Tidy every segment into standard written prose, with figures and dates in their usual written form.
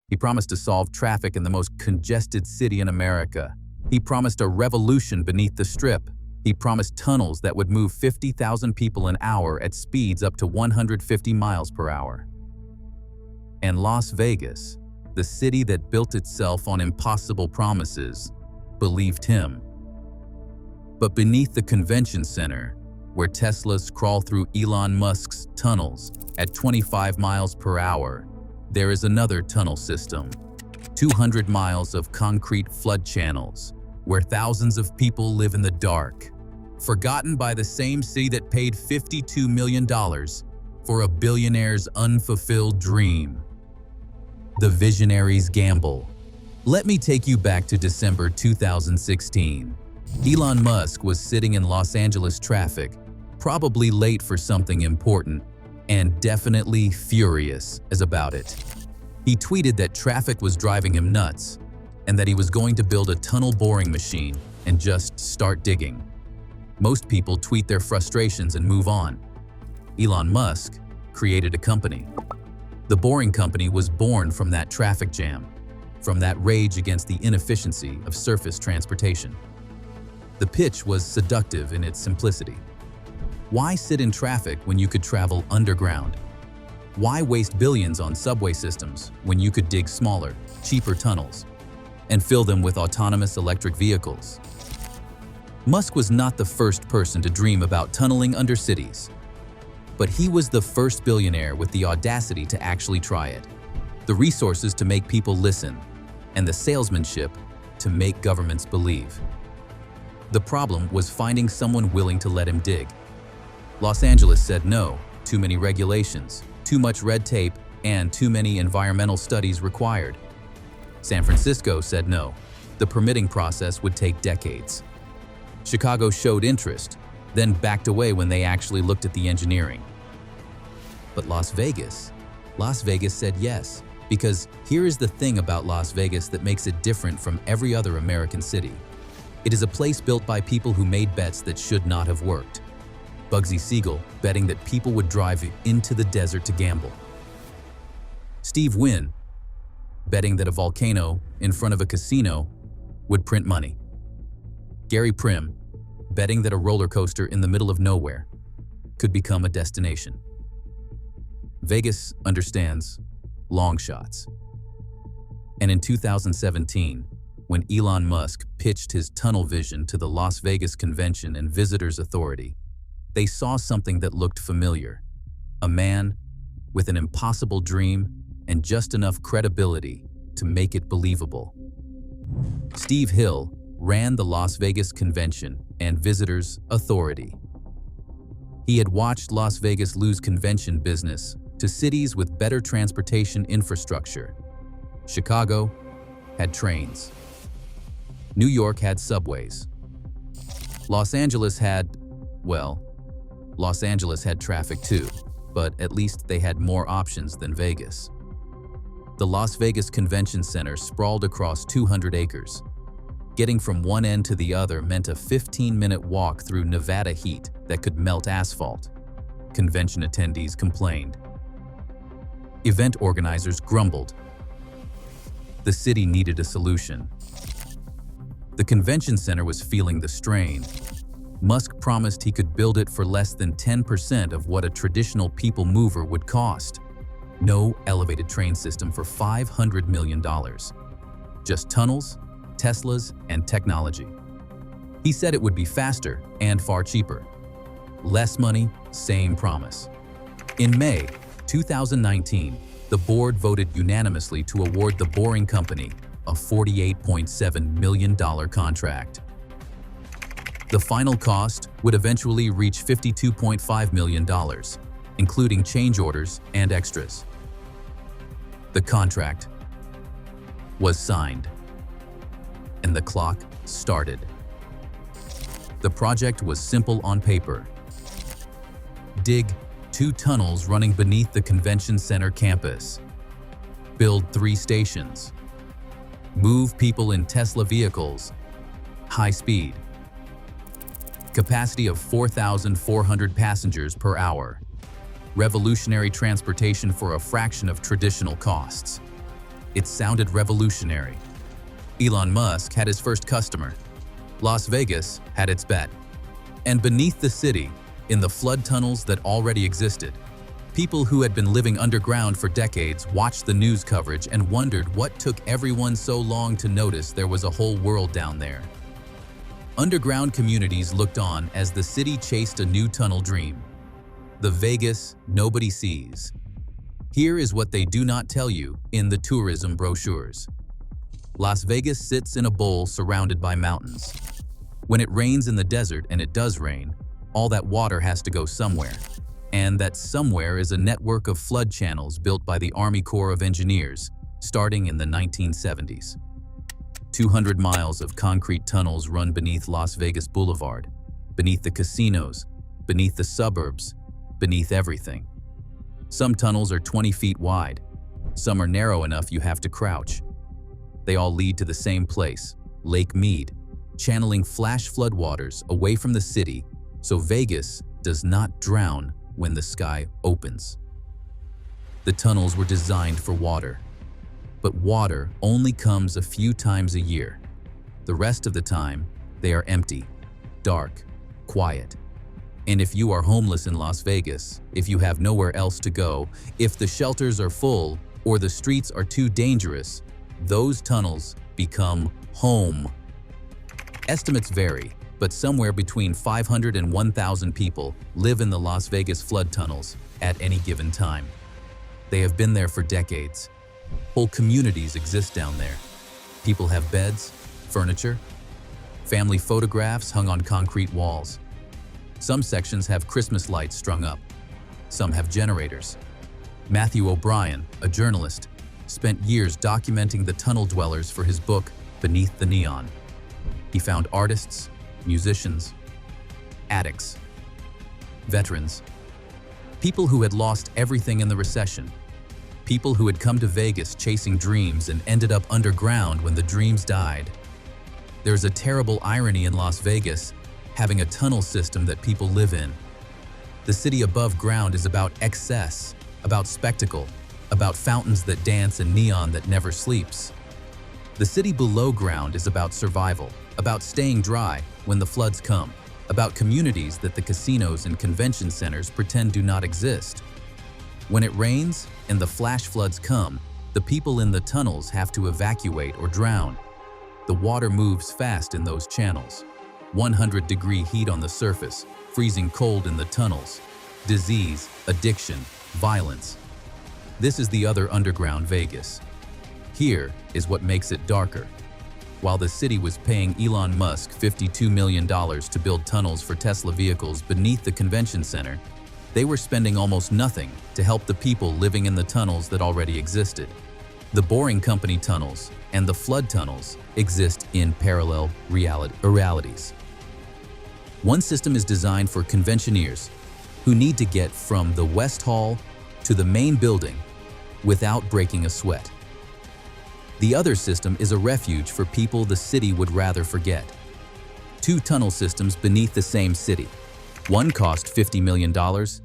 He promised to solve traffic in the most congested city in America. He promised a revolution beneath the Strip. He promised tunnels that would move 50,000 people an hour at speeds up to 150 miles per hour. And Las Vegas, the city that built itself on impossible promises, believed him. But beneath the convention center, where Teslas crawl through Elon Musk's tunnels at 25 miles per hour, there is another tunnel system, 200 miles of concrete flood channels, where thousands of people live in the dark, forgotten by the same city that paid $52 million for a billionaire's unfulfilled dream. The visionary's gamble. Let me take you back to December 2016. Elon Musk was sitting in Los Angeles traffic, probably late for something important, and definitely furious about it. He tweeted that traffic was driving him nuts, and that he was going to build a tunnel boring machine and just start digging. Most people tweet their frustrations and move on. Elon Musk created a company. The Boring Company was born from that traffic jam, from that rage against the inefficiency of surface transportation. The pitch was seductive in its simplicity. Why sit in traffic when you could travel underground? Why waste billions on subway systems when you could dig smaller, cheaper tunnels and fill them with autonomous electric vehicles? Musk was not the first person to dream about tunneling under cities, but he was the first billionaire with the audacity to actually try it, the resources to make people listen, and the salesmanship to make governments believe. The problem was finding someone willing to let him dig. Los Angeles said no, too many regulations, too much red tape, and too many environmental studies required. San Francisco said no, the permitting process would take decades. Chicago showed interest, then backed away when they actually looked at the engineering. But Las Vegas said yes, because here is the thing about Las Vegas that makes it different from every other American city. It is a place built by people who made bets that should not have worked. Bugsy Siegel betting that people would drive into the desert to gamble. Steve Wynn betting that a volcano in front of a casino would print money. Gary Prim betting that a roller coaster in the middle of nowhere could become a destination. Vegas understands long shots. And in 2017, when Elon Musk pitched his tunnel vision to the Las Vegas Convention and Visitors Authority, they saw something that looked familiar. A man with an impossible dream and just enough credibility to make it believable. Steve Hill ran the Las Vegas Convention and Visitors Authority. He had watched Las Vegas lose convention business to cities with better transportation infrastructure. Chicago had trains. New York had subways. Los Angeles had traffic too, but at least they had more options than Vegas. The Las Vegas Convention Center sprawled across 200 acres. Getting from one end to the other meant a 15-minute walk through Nevada heat that could melt asphalt. Convention attendees complained. Event organizers grumbled. The city needed a solution. The convention center was feeling the strain. Musk promised he could build it for less than 10% of what a traditional people mover would cost. No elevated train system for $500 million. Just tunnels, Teslas, and technology. He said it would be faster and far cheaper. Less money, same promise. In May 2019, the board voted unanimously to award the Boring Company a $48.7 million contract. The final cost would eventually reach $52.5 million, including change orders and extras. The contract was signed, and the clock started. The project was simple on paper. Dig 2 tunnels running beneath the convention center campus. Build 3 stations. Move people in Tesla vehicles. High speed. Capacity of 4,400 passengers per hour. Revolutionary transportation for a fraction of traditional costs. It sounded revolutionary. Elon Musk had his first customer. Las Vegas had its bet. And beneath the city, in the flood tunnels that already existed, people who had been living underground for decades watched the news coverage and wondered what took everyone so long to notice there was a whole world down there. Underground communities looked on as the city chased a new tunnel dream. The Vegas nobody sees. Here is what they do not tell you in the tourism brochures. Las Vegas sits in a bowl surrounded by mountains. When it rains in the desert, and it does rain, all that water has to go somewhere. And that somewhere is a network of flood channels built by the Army Corps of Engineers, starting in the 1970s. 200 miles of concrete tunnels run beneath Las Vegas Boulevard, beneath the casinos, beneath the suburbs, beneath everything. Some tunnels are 20 feet wide. Some are narrow enough you have to crouch. They all lead to the same place, Lake Mead, channeling flash floodwaters away from the city so Vegas does not drown when the sky opens. The tunnels were designed for water, but water only comes a few times a year. The rest of the time, they are empty, dark, quiet. And if you are homeless in Las Vegas, if you have nowhere else to go, if the shelters are full or the streets are too dangerous, those tunnels become home. Estimates vary, but somewhere between 500 and 1,000 people live in the Las Vegas flood tunnels at any given time. They have been there for decades. Whole communities exist down there. People have beds, furniture, family photographs hung on concrete walls. Some sections have Christmas lights strung up. Some have generators. Matthew O'Brien, a journalist, spent years documenting the tunnel dwellers for his book, Beneath the Neon. He found artists, musicians, addicts, veterans, people who had lost everything in the recession, people who had come to Vegas chasing dreams and ended up underground when the dreams died. There's a terrible irony in Las Vegas having a tunnel system that people live in. The city above ground is about excess, about spectacle, about fountains that dance and neon that never sleeps. The city below ground is about survival, about staying dry when the floods come, about communities that the casinos and convention centers pretend do not exist. When it rains and the flash floods come, the people in the tunnels have to evacuate or drown. The water moves fast in those channels. 100-degree heat on the surface, freezing cold in the tunnels, disease, addiction, violence. This is the other underground Vegas. Here is what makes it darker. While the city was paying Elon Musk $52 million to build tunnels for Tesla vehicles beneath the convention center, they were spending almost nothing to help the people living in the tunnels that already existed. The Boring Company tunnels and the flood tunnels exist in parallel realities. One system is designed for conventioneers who need to get from the West Hall to the main building without breaking a sweat. The other system is a refuge for people the city would rather forget. Two tunnel systems beneath the same city. One cost $50 million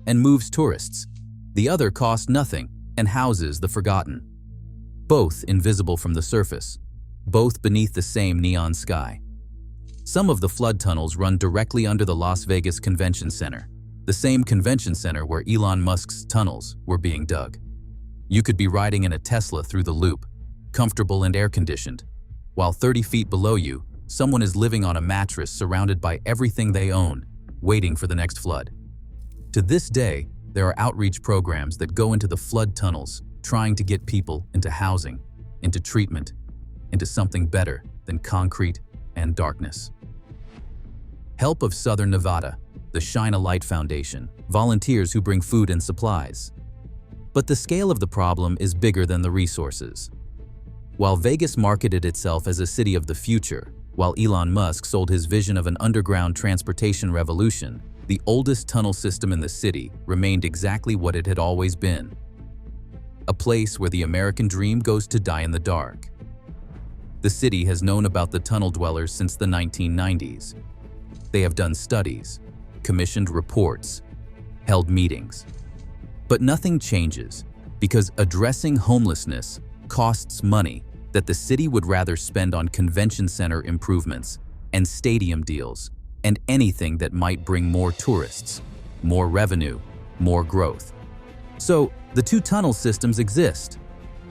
and moves tourists. The other cost nothing and houses the forgotten. Both invisible from the surface, both beneath the same neon sky. Some of the flood tunnels run directly under the Las Vegas Convention Center, the same convention center where Elon Musk's tunnels were being dug. You could be riding in a Tesla through the loop, comfortable and air-conditioned, while 30 feet below you, someone is living on a mattress surrounded by everything they own, waiting for the next flood. To this day, there are outreach programs that go into the flood tunnels, trying to get people into housing, into treatment, into something better than concrete and darkness. Help of Southern Nevada, the Shine a Light Foundation, volunteers who bring food and supplies. But the scale of the problem is bigger than the resources. While Vegas marketed itself as a city of the future, while Elon Musk sold his vision of an underground transportation revolution, the oldest tunnel system in the city remained exactly what it had always been. A place where the American dream goes to die in the dark. The city has known about the tunnel dwellers since the 1990s. They have done studies, commissioned reports, held meetings. But nothing changes because addressing homelessness costs money that the city would rather spend on convention center improvements and stadium deals and anything that might bring more tourists, more revenue, more growth. So, the two tunnel systems exist.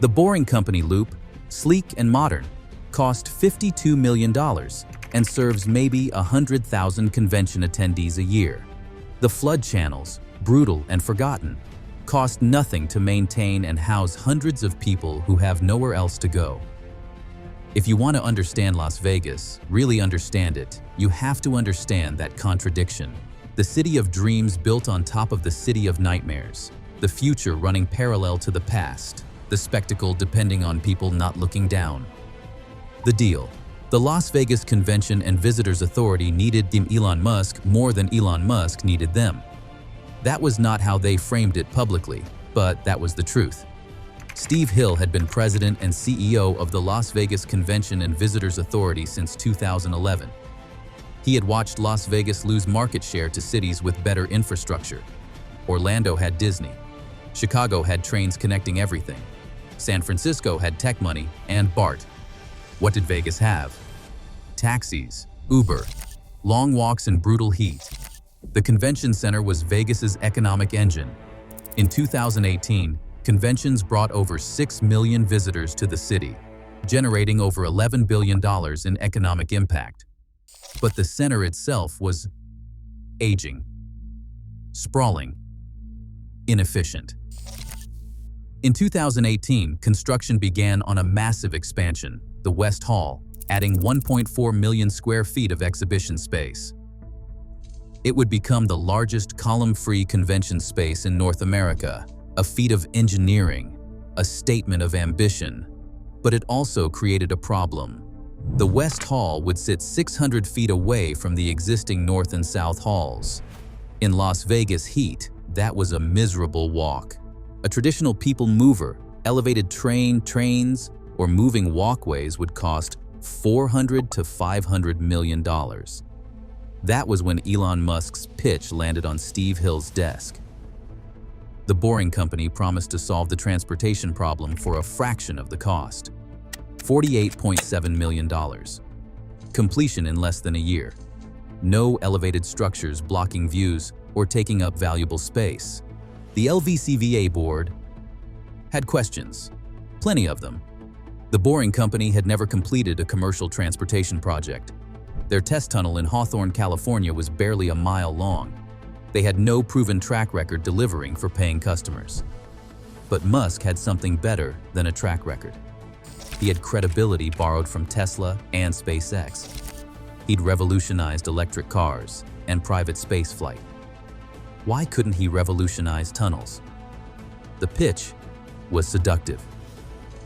The Boring Company loop, sleek and modern, cost $52 million and serves maybe 100,000 convention attendees a year. The flood channels, brutal and forgotten, cost nothing to maintain and house hundreds of people who have nowhere else to go. If you want to understand Las Vegas, really understand it, you have to understand that contradiction. The city of dreams built on top of the city of nightmares, the future running parallel to the past, the spectacle depending on people not looking down. The deal. The Las Vegas Convention and Visitors Authority needed Elon Musk more than Elon Musk needed them. That was not how they framed it publicly, but that was the truth. Steve Hill had been president and CEO of the Las Vegas Convention and Visitors Authority since 2011. He had watched Las Vegas lose market share to cities with better infrastructure. Orlando had Disney. Chicago had trains connecting everything. San Francisco had tech money and BART. What did Vegas have? Taxis, Uber, long walks and brutal heat. The convention center was Vegas's economic engine. In 2018, conventions brought over 6 million visitors to the city, generating over $11 billion in economic impact. But the center itself was aging, sprawling, inefficient. In 2018, construction began on a massive expansion, the West Hall, adding 1.4 million square feet of exhibition space. It would become the largest column-free convention space in North America, a feat of engineering, a statement of ambition. But it also created a problem. The West Hall would sit 600 feet away from the existing North and South Halls. In Las Vegas heat, that was a miserable walk. A traditional people mover, elevated trains, or moving walkways would cost $400 to $500 million. That was when Elon Musk's pitch landed on Steve Hill's desk. The Boring Company promised to solve the transportation problem for a fraction of the cost. $48.7 million. Completion in less than a year. No elevated structures blocking views or taking up valuable space. The LVCVA board had questions, plenty of them. The Boring Company had never completed a commercial transportation project. Their test tunnel in Hawthorne, California was barely a mile long. They had no proven track record delivering for paying customers. But Musk had something better than a track record. He had credibility borrowed from Tesla and SpaceX. He'd revolutionized electric cars and private spaceflight. Why couldn't he revolutionize tunnels? The pitch was seductive.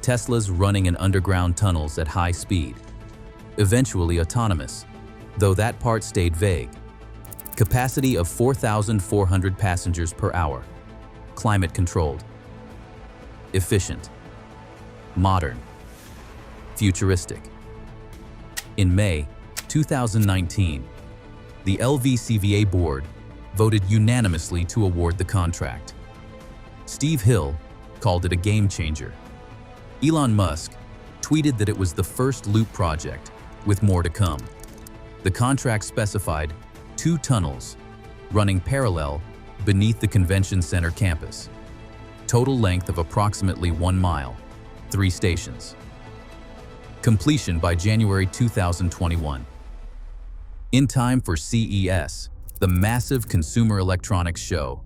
Tesla's running in underground tunnels at high speed. Eventually autonomous, though that part stayed vague. Capacity of 4,400 passengers per hour. Climate controlled. Efficient. Modern. Futuristic. In May 2019, the LVCVA board voted unanimously to award the contract. Steve Hill called it a game changer. Elon Musk tweeted that it was the first loop project, with more to come. The contract specified 2 tunnels running parallel beneath the convention center campus. Total length of approximately 1 mile, 3 stations. Completion by January 2021. In time for CES, the massive consumer electronics show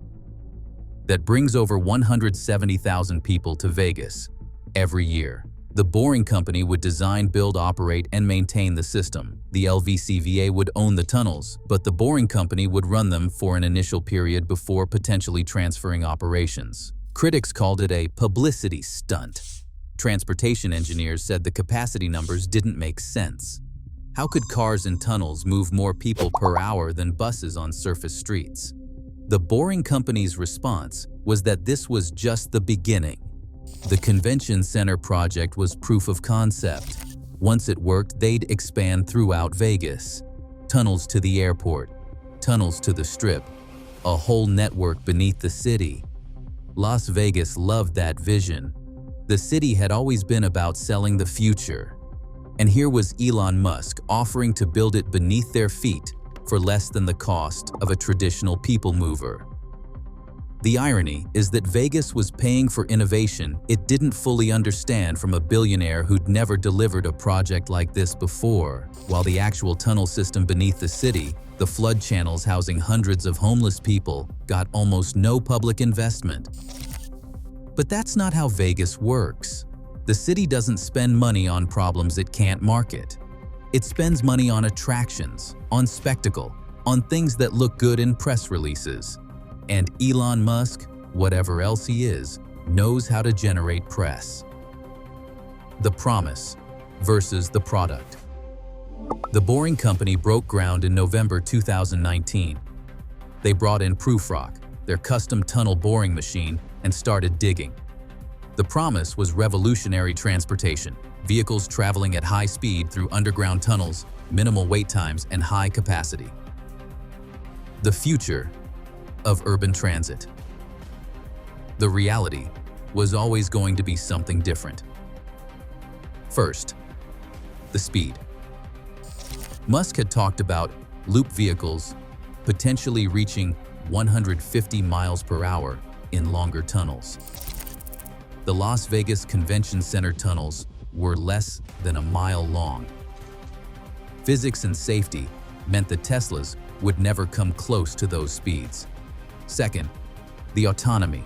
that brings over 170,000 people to Vegas every year. The Boring Company would design, build, operate, and maintain the system. The LVCVA would own the tunnels, but the Boring Company would run them for an initial period before potentially transferring operations. Critics called it a publicity stunt. Transportation engineers said the capacity numbers didn't make sense. How could cars in tunnels move more people per hour than buses on surface streets? The Boring Company's response was that this was just the beginning. The convention center project was proof of concept. Once it worked, they'd expand throughout Vegas. Tunnels to the airport, tunnels to the Strip, a whole network beneath the city. Las Vegas loved that vision. The city had always been about selling the future. And here was Elon Musk offering to build it beneath their feet for less than the cost of a traditional people mover. The irony is that Vegas was paying for innovation it didn't fully understand from a billionaire who'd never delivered a project like this before, while the actual tunnel system beneath the city, the flood channels housing hundreds of homeless people, got almost no public investment. But that's not how Vegas works. The city doesn't spend money on problems it can't market. It spends money on attractions, on spectacle, on things that look good in press releases. And Elon Musk, whatever else he is, knows how to generate press. The promise versus the product. The Boring Company broke ground in November 2019. They brought in Proofrock, their custom tunnel boring machine, and started digging. The promise was revolutionary transportation, vehicles traveling at high speed through underground tunnels, minimal wait times, and high capacity. The future of urban transit. The reality was always going to be something different. First, the speed. Musk had talked about loop vehicles potentially reaching 150 miles per hour in longer tunnels. The Las Vegas Convention Center tunnels were less than a mile long. Physics and safety meant the Teslas would never come close to those speeds. Second, the autonomy.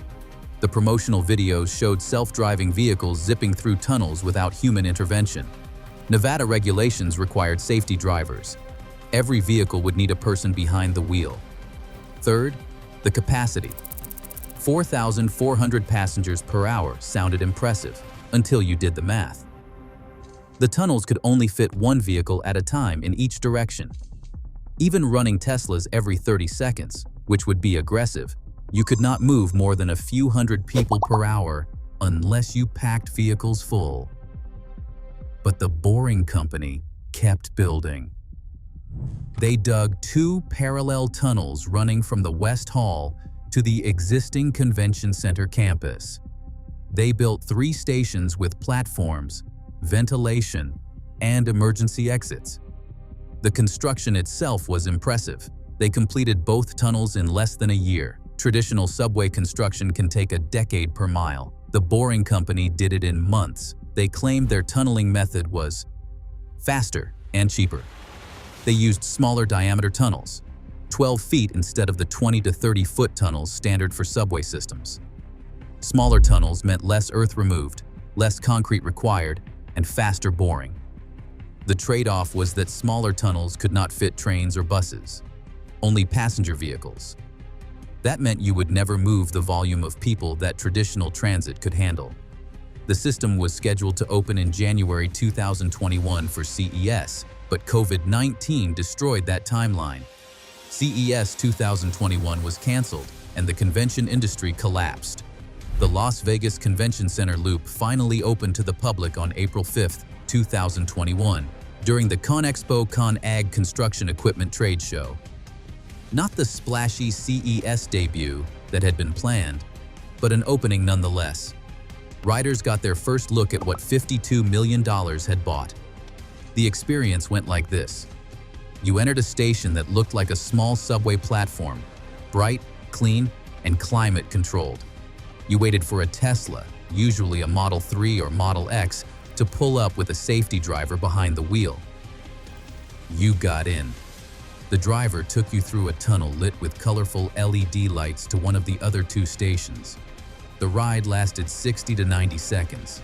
The promotional videos showed self-driving vehicles zipping through tunnels without human intervention. Nevada regulations required safety drivers. Every vehicle would need a person behind the wheel. Third, the capacity. 4,400 passengers per hour sounded impressive until you did the math. The tunnels could only fit one vehicle at a time in each direction. Even running Teslas every 30 seconds, which would be aggressive, you could not move more than a few hundred people per hour unless you packed vehicles full. But the Boring Company kept building. They dug 2 parallel tunnels running from the West Hall to the existing convention center campus. They built 3 stations with platforms, ventilation, and emergency exits. The construction itself was impressive. They completed both tunnels in less than a year. Traditional subway construction can take a decade per mile. The Boring Company did it in months. They claimed their tunneling method was faster and cheaper. They used smaller diameter tunnels, 12 feet instead of the 20 to 30-foot tunnels standard for subway systems. Smaller tunnels meant less earth removed, less concrete required, and faster boring. The trade-off was that smaller tunnels could not fit trains or buses, only passenger vehicles. That meant you would never move the volume of people that traditional transit could handle. The system was scheduled to open in January 2021 for CES, but COVID-19 destroyed that timeline. CES 2021 was canceled, and the convention industry collapsed. The Las Vegas Convention Center Loop finally opened to the public on April 5, 2021, during the ConExpo ConAg Construction Equipment Trade Show. Not the splashy CES debut that had been planned, but an opening nonetheless. Riders got their first look at what $52 million had bought. The experience went like this. You entered a station that looked like a small subway platform, bright, clean, and climate-controlled. You waited for a Tesla, usually a Model 3 or Model X, to pull up with a safety driver behind the wheel. You got in. The driver took you through a tunnel lit with colorful LED lights to one of the other 2 stations. The ride lasted 60 to 90 seconds.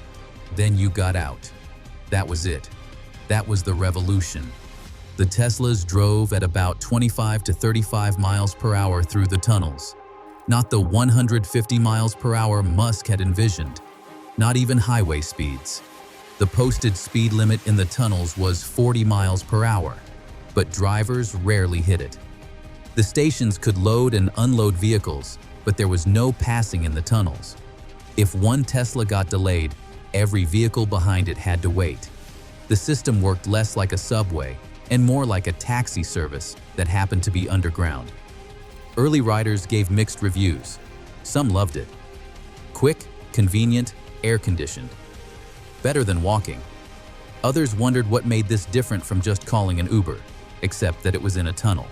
Then you got out. That was it. That was the revolution. The Teslas drove at about 25 to 35 miles per hour through the tunnels. Not the 150 miles per hour Musk had envisioned. Not even highway speeds. The posted speed limit in the tunnels was 40 miles per hour, but drivers rarely hit it. The stations could load and unload vehicles, but there was no passing in the tunnels. If one Tesla got delayed, every vehicle behind it had to wait. The system worked less like a subway and more like a taxi service that happened to be underground. Early riders gave mixed reviews. Some loved it. Quick, convenient, air-conditioned. Better than walking. Others wondered what made this different from just calling an Uber, except that it was in a tunnel.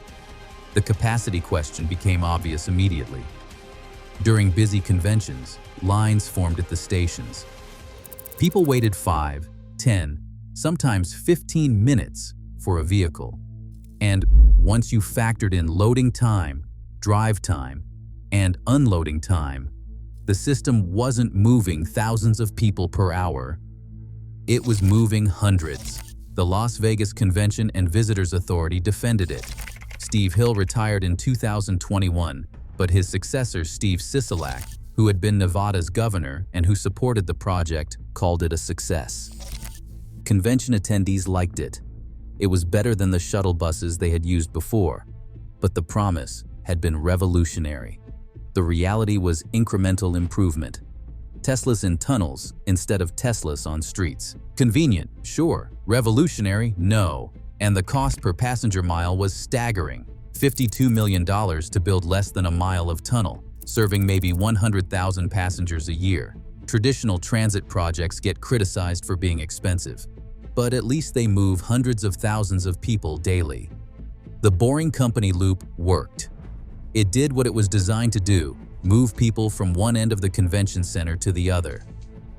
The capacity question became obvious immediately. During busy conventions, lines formed at the stations. People waited 5, 10, sometimes 15 minutes for a vehicle. And once you factored in loading time, drive time, and unloading time, the system wasn't moving thousands of people per hour. It was moving hundreds. The Las Vegas Convention and Visitors Authority defended it. Steve Hill retired in 2021, but his successor, Steve Sisolak, who had been Nevada's governor and who supported the project, called it a success. Convention attendees liked it. It was better than the shuttle buses they had used before, but the promise had been revolutionary. The reality was incremental improvement. Teslas in tunnels instead of Teslas on streets. Convenient, sure. Revolutionary, no. And the cost per passenger mile was staggering. $52 million to build less than a mile of tunnel, serving maybe 100,000 passengers a year. Traditional transit projects get criticized for being expensive, but at least they move hundreds of thousands of people daily. The Boring Company loop worked. It did what it was designed to do, move people from one end of the convention center to the other.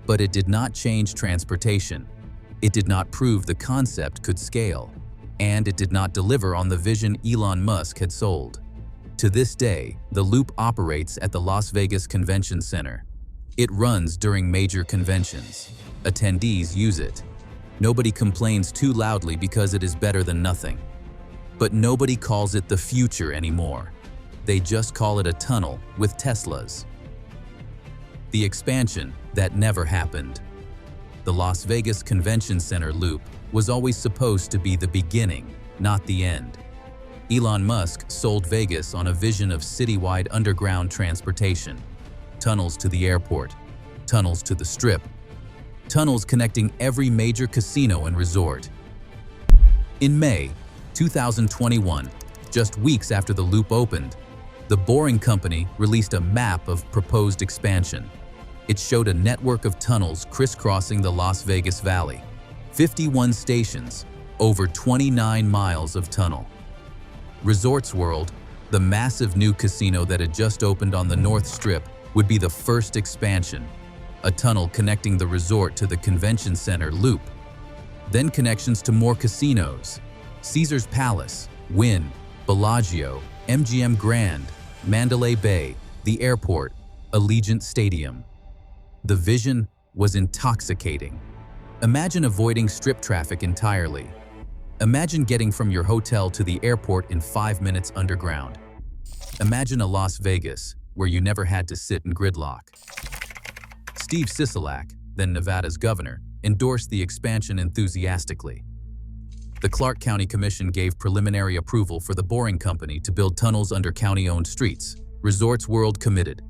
But it did not change transportation. It did not prove the concept could scale. And it did not deliver on the vision Elon Musk had sold. To this day, the loop operates at the Las Vegas Convention Center. It runs during major conventions. Attendees use it. Nobody complains too loudly because it is better than nothing. But nobody calls it the future anymore. They just call it a tunnel with Teslas. The expansion that never happened. The Las Vegas Convention Center loop was always supposed to be the beginning, not the end. Elon Musk sold Vegas on a vision of citywide underground transportation. Tunnels to the airport, tunnels to the Strip, tunnels connecting every major casino and resort. In May 2021, just weeks after the loop opened, the Boring Company released a map of proposed expansion. It showed a network of tunnels crisscrossing the Las Vegas Valley. 51 stations, over 29 miles of tunnel. Resorts World, the massive new casino that had just opened on the North Strip, would be the first expansion, a tunnel connecting the resort to the convention center loop. Then connections to more casinos: Caesars Palace, Wynn, Bellagio, MGM Grand, Mandalay Bay, the airport, Allegiant Stadium. The vision was intoxicating. Imagine avoiding Strip traffic entirely. Imagine getting from your hotel to the airport in 5 minutes underground. Imagine a Las Vegas where you never had to sit in gridlock. Steve Sisolak, then Nevada's governor, endorsed the expansion enthusiastically. The Clark County Commission gave preliminary approval for the Boring Company to build tunnels under county-owned streets. Resorts World committed.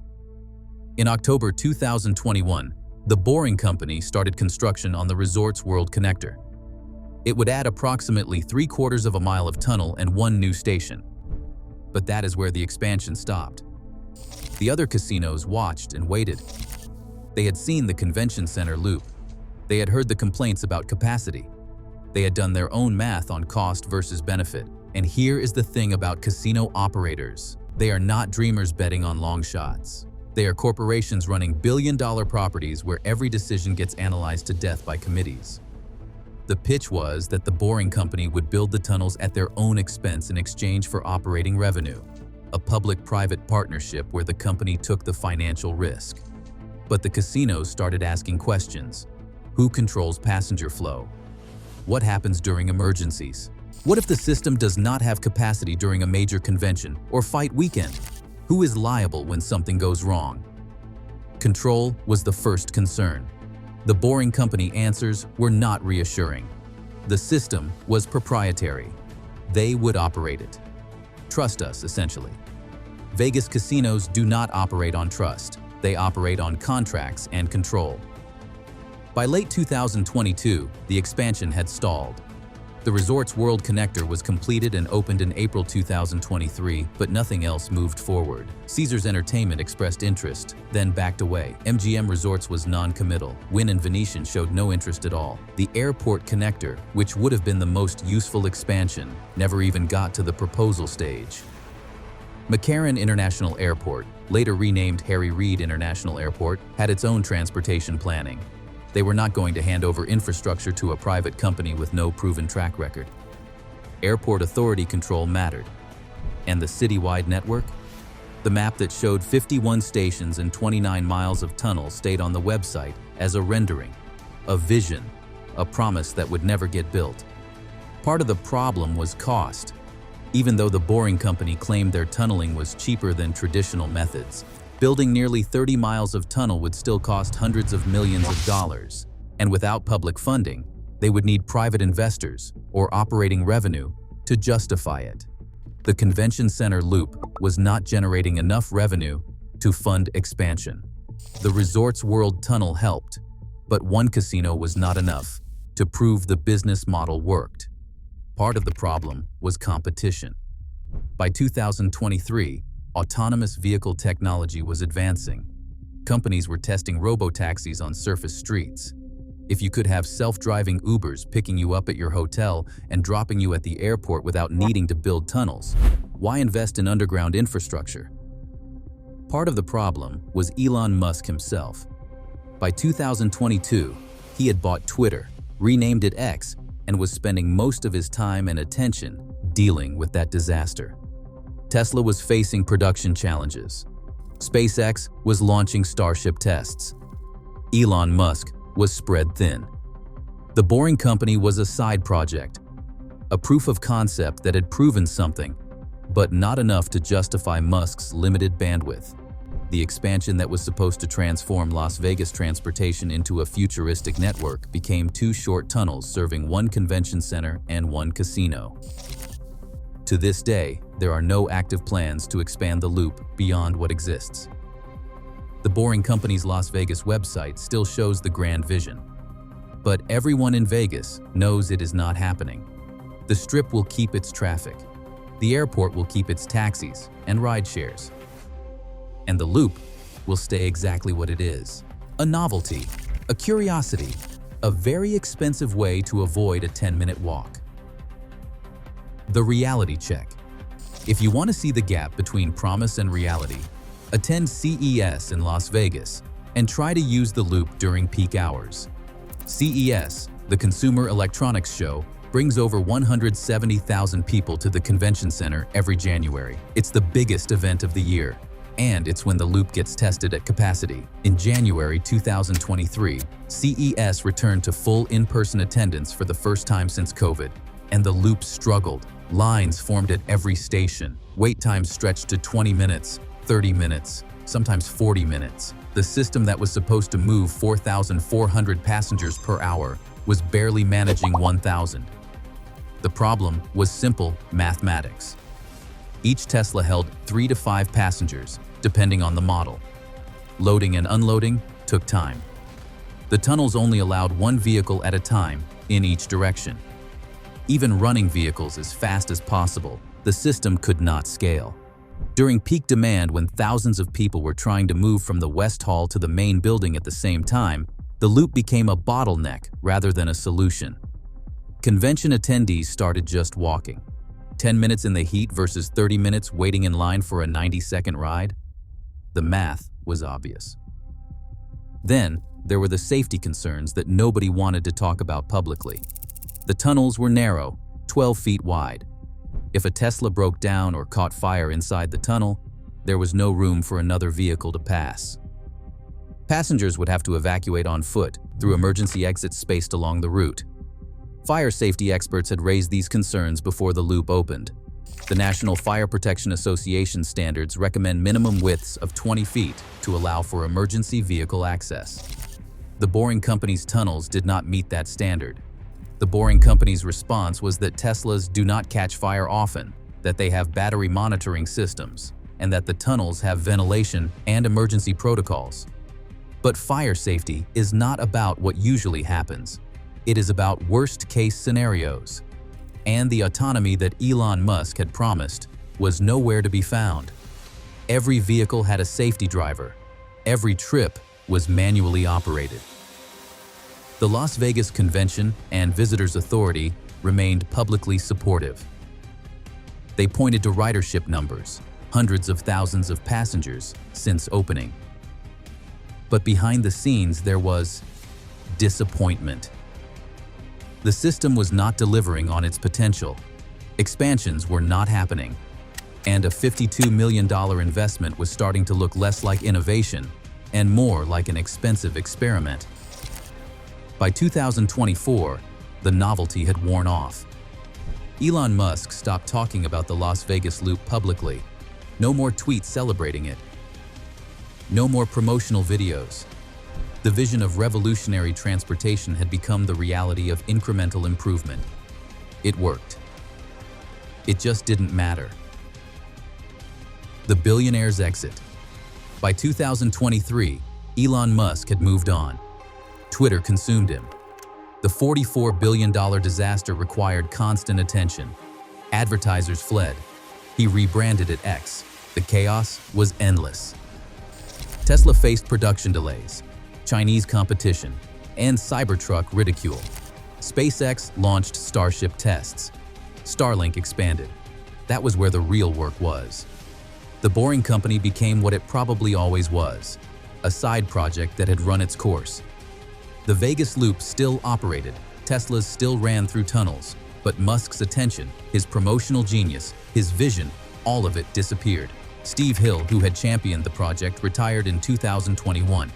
In October 2021, the Boring Company started construction on the Resorts World connector. It would add approximately 3/4 of a mile of tunnel and one new station. But that is where the expansion stopped. The other casinos watched and waited. They had seen the convention center loop. They had heard the complaints about capacity. They had done their own math on cost versus benefit. And here is the thing about casino operators. They are not dreamers betting on long shots. They are corporations running billion-dollar properties where every decision gets analyzed to death by committees. The pitch was that the Boring Company would build the tunnels at their own expense in exchange for operating revenue, a public-private partnership where the company took the financial risk. But the casinos started asking questions. Who controls passenger flow? What happens during emergencies? What if the system does not have capacity during a major convention or fight weekend? Who is liable when something goes wrong? Control was the first concern. The Boring Company answers were not reassuring. The system was proprietary. They would operate it. Trust us, essentially. Vegas casinos do not operate on trust. They operate on contracts and control. By late 2022, the expansion had stalled. The Resorts World Connector was completed and opened in April 2023, but nothing else moved forward. Caesars Entertainment expressed interest, then backed away. MGM Resorts was non-committal. Wynn and Venetian showed no interest at all. The Airport Connector, which would have been the most useful expansion, never even got to the proposal stage. McCarran International Airport, later renamed Harry Reid International Airport, had its own transportation planning. They were not going to hand over infrastructure to a private company with no proven track record. Airport authority control mattered. And the citywide network? The map that showed 51 stations and 29 miles of tunnel stayed on the website as a rendering, a vision, a promise that would never get built. Part of the problem was cost. Even though the Boring Company claimed their tunneling was cheaper than traditional methods, building nearly 30 miles of tunnel would still cost hundreds of millions of dollars. And without public funding, they would need private investors or operating revenue to justify it. The convention center loop was not generating enough revenue to fund expansion. The Resorts World Tunnel helped, but one casino was not enough to prove the business model worked. Part of the problem was competition. By 2023, autonomous vehicle technology was advancing. Companies were testing robo-taxis on surface streets. If you could have self-driving Ubers picking you up at your hotel and dropping you at the airport without needing to build tunnels, why invest in underground infrastructure? Part of the problem was Elon Musk himself. By 2022, he had bought Twitter, renamed it X, and was spending most of his time and attention dealing with that disaster. Tesla was facing production challenges. SpaceX was launching Starship tests. Elon Musk was spread thin. The Boring Company was a side project, a proof of concept that had proven something, but not enough to justify Musk's limited bandwidth. The expansion that was supposed to transform Las Vegas transportation into a futuristic network became 2 short tunnels serving 1 convention center and 1 casino. To this day, there are no active plans to expand the loop beyond what exists. The Boring Company's Las Vegas website still shows the grand vision. But everyone in Vegas knows it is not happening. The Strip will keep its traffic. The airport will keep its taxis and ride shares. And the loop will stay exactly what it is. A novelty, a curiosity, a very expensive way to avoid a 10-minute walk. The reality check. If you want to see the gap between promise and reality, attend CES in Las Vegas and try to use the loop during peak hours. CES, the Consumer Electronics Show, brings over 170,000 people to the convention center every January. It's the biggest event of the year, and it's when the loop gets tested at capacity. In January 2023, CES returned to full in-person attendance for the first time since COVID, and the loop struggled. Lines formed at every station. Wait times stretched to 20 minutes, 30 minutes, sometimes 40 minutes. The system that was supposed to move 4,400 passengers per hour was barely managing 1,000. The problem was simple mathematics. Each Tesla held 3 to 5 passengers, depending on the model. Loading and unloading took time. The tunnels only allowed 1 vehicle at a time in each direction. Even running vehicles as fast as possible, the system could not scale. During peak demand, when thousands of people were trying to move from the West Hall to the main building at the same time, the loop became a bottleneck rather than a solution. Convention attendees started just walking. 10 minutes in the heat versus 30 minutes waiting in line for a 90-second ride? The math was obvious. Then, there were the safety concerns that nobody wanted to talk about publicly. The tunnels were narrow, 12 feet wide. If a Tesla broke down or caught fire inside the tunnel, there was no room for another vehicle to pass. Passengers would have to evacuate on foot through emergency exits spaced along the route. Fire safety experts had raised these concerns before the loop opened. The National Fire Protection Association standards recommend minimum widths of 20 feet to allow for emergency vehicle access. The Boring Company's tunnels did not meet that standard. The Boring Company's response was that Teslas do not catch fire often, that they have battery monitoring systems, and that the tunnels have ventilation and emergency protocols. But fire safety is not about what usually happens. It is about worst-case scenarios. and the autonomy that Elon Musk had promised was nowhere to be found. Every vehicle had a safety driver. Every trip was manually operated. The Las Vegas Convention and Visitors Authority remained publicly supportive. They pointed to ridership numbers, hundreds of thousands of passengers since opening. But behind the scenes there was disappointment. The system was not delivering on its potential. Expansions were not happening. And a $52 million investment was starting to look less like innovation and more like an expensive experiment. By 2024, the novelty had worn off. Elon Musk stopped talking about the Las Vegas Loop publicly. No more tweets celebrating it. No more promotional videos. The vision of revolutionary transportation had become the reality of incremental improvement. It worked. It just didn't matter. The billionaire's exit. By 2023, Elon Musk had moved on. Twitter consumed him. The $44 billion disaster required constant attention. Advertisers fled. He rebranded it X. The chaos was endless. Tesla faced production delays, Chinese competition, and Cybertruck ridicule. SpaceX launched Starship tests. Starlink expanded. That was where the real work was. The boring company became what it probably always was, a side project that had run its course. The Vegas Loop still operated, Teslas still ran through tunnels, but Musk's attention, his promotional genius, his vision, all of it disappeared. Steve Hill, who had championed the project, retired in 2021.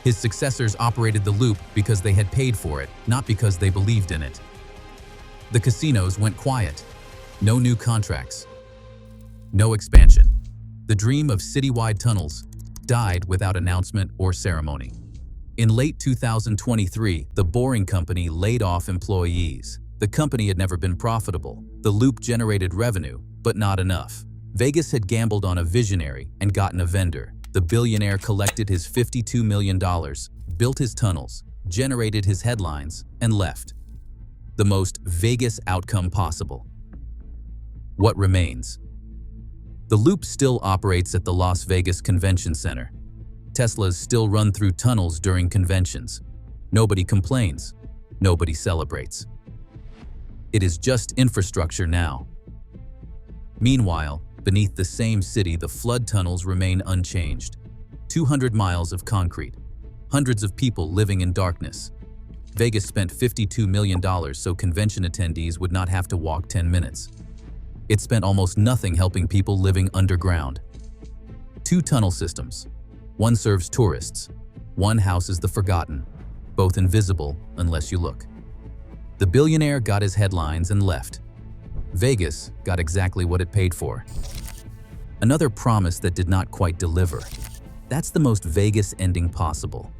His successors operated the loop because they had paid for it, not because they believed in it. The casinos went quiet. No new contracts. No expansion. The dream of citywide tunnels died without announcement or ceremony. In late 2023, the Boring Company laid off employees. The company had never been profitable. The loop generated revenue, but not enough. Vegas had gambled on a visionary and gotten a vendor. The billionaire collected his $52 million, built his tunnels, generated his headlines, and left. The most Vegas outcome possible. What remains? The loop still operates at the Las Vegas Convention Center. Teslas still run through tunnels during conventions. Nobody complains. Nobody celebrates. It is just infrastructure now. Meanwhile, beneath the same city, the flood tunnels remain unchanged. 200 miles of concrete. Hundreds of people living in darkness. Vegas spent $52 million so convention attendees would not have to walk 10 minutes. It spent almost nothing helping people living underground. 2 tunnel systems. One serves tourists. One houses the forgotten. Both invisible unless you look. The billionaire got his headlines and left. Vegas got exactly what it paid for. Another promise that did not quite deliver. That's the most Vegas ending possible.